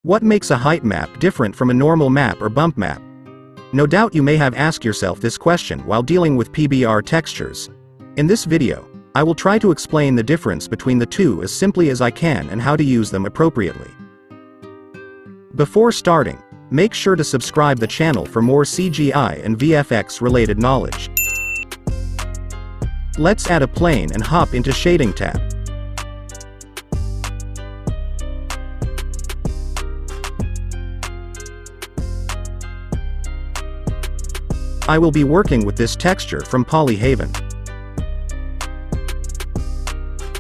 What makes a height map different from a normal map or bump map? No doubt you may have asked yourself this question while dealing with PBR textures. In this video, I will try to explain the difference between the two as simply as I can and how to use them appropriately. Before starting, make sure to subscribe the channel for more CGI and VFX related knowledge. Let's add a plane and hop into Shading tab. I will be working with this texture from Polyhaven.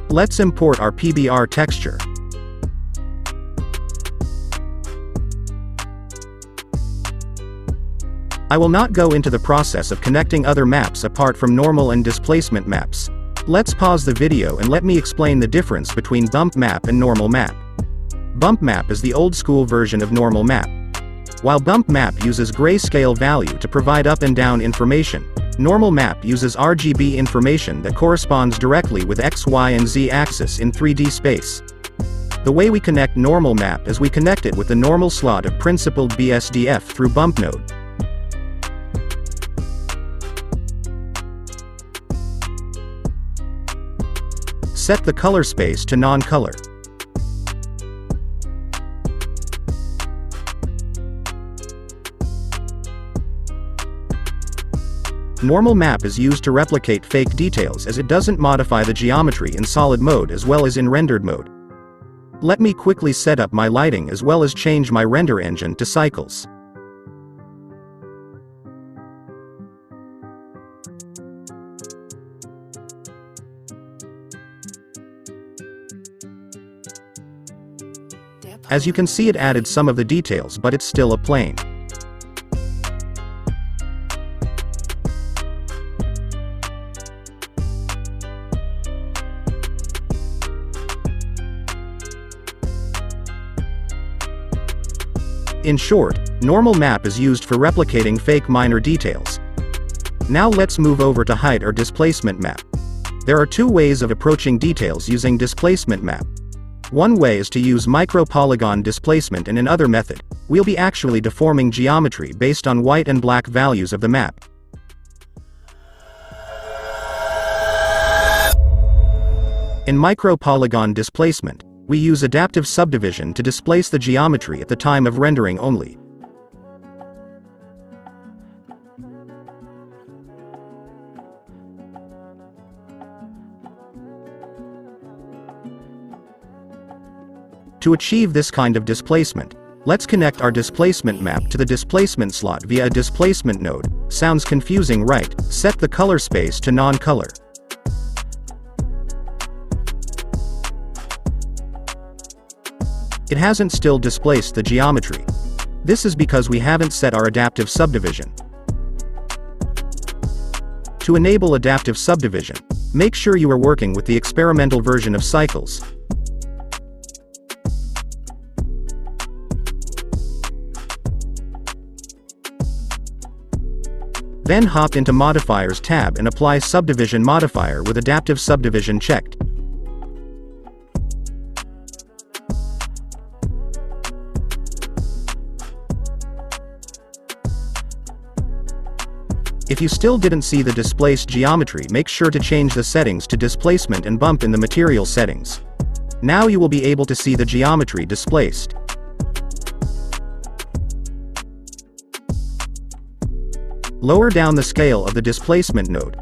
Let's import our PBR texture. I will not go into the process of connecting other maps apart from normal and displacement maps. Let's pause the video and let me explain the difference between bump map and normal map. Bump map is the old school version of normal map. While bump map uses grayscale value to provide up and down information, normal map uses RGB information that corresponds directly with X, Y, and Z axis in 3D space. The way we connect normal map is we connect it with the normal slot of principled BSDF through bump node. Set the color space to non-color. Normal map is used to replicate fake details as it doesn't modify the geometry in solid mode as well as in rendered mode. Let me quickly set up my lighting as well as change my render engine to cycles. As you can see, it added some of the details, but it's still a plane. In short, normal map is used for replicating fake minor details. Now let's move over to height or displacement map. There are two ways of approaching details using displacement map. One way is to use micro-polygon displacement, and another method, we'll be actually deforming geometry based on white and black values of the map. In micro-polygon displacement, we use adaptive subdivision to displace the geometry at the time of rendering only. To achieve this kind of displacement, let's connect our displacement map to the displacement slot via a displacement node. Sounds confusing, right? Set the color space to non-color. It hasn't still displaced the geometry. This is because we haven't set our adaptive subdivision. To enable adaptive subdivision, make sure you are working with the experimental version of cycles. Then hop into Modifiers tab and apply Subdivision Modifier with Adaptive Subdivision checked. If you still didn't see the displaced geometry, make sure to change the settings to displacement and bump in the material settings. Now you will be able to see the geometry displaced. Lower down the scale of the displacement node.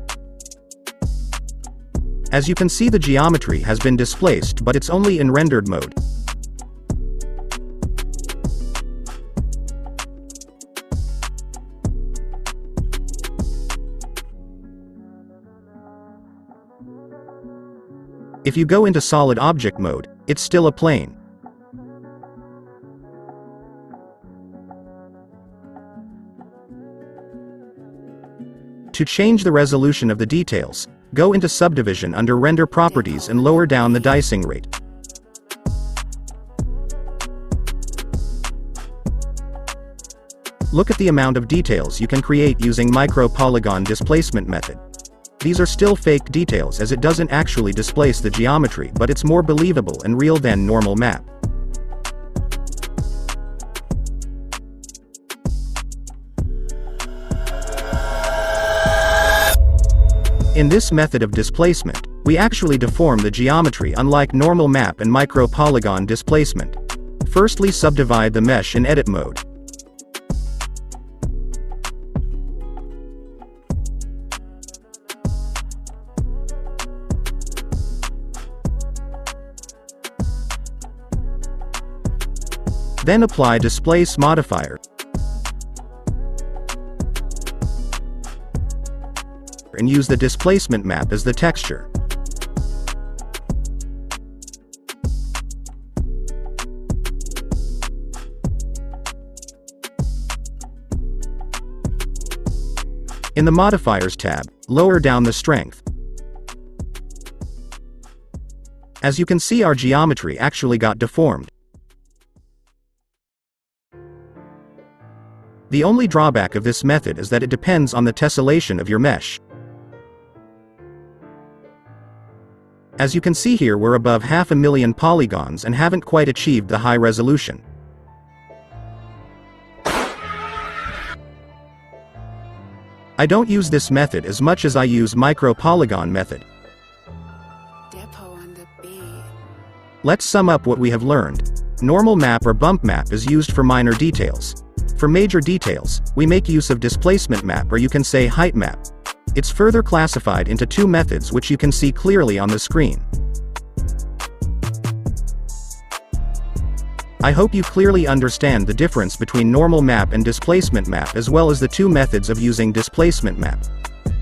As you can see, the geometry has been displaced, but it's only in rendered mode. If you go into solid object mode, it's still a plane. To change the resolution of the details, go into Subdivision under Render Properties and lower down the dicing rate. Look at the amount of details you can create using micro-polygon displacement method. These are still fake details as it doesn't actually displace the geometry, but it's more believable and real than normal map. In this method of displacement, we actually deform the geometry unlike normal map and micro-polygon displacement. Firstly, subdivide the mesh in edit mode. Then apply Displace modifier. And use the displacement map as the texture. In the Modifiers tab, lower down the strength. As you can see, our geometry actually got deformed. The only drawback of this method is that it depends on the tessellation of your mesh. As you can see here, we're above 500,000 polygons and haven't quite achieved the high resolution. I don't use this method as much as I use micro-polygon method. Let's sum up what we have learned. Normal map or bump map is used for minor details. For major details, we make use of displacement map, or you can say height map. It's further classified into two methods which you can see clearly on the screen. I hope you clearly understand the difference between normal map and displacement map, as well as the two methods of using displacement map.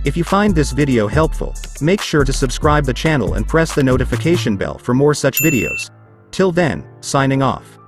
If you find this video helpful, make sure to subscribe the channel and press the notification bell for more such videos. Till then, signing off.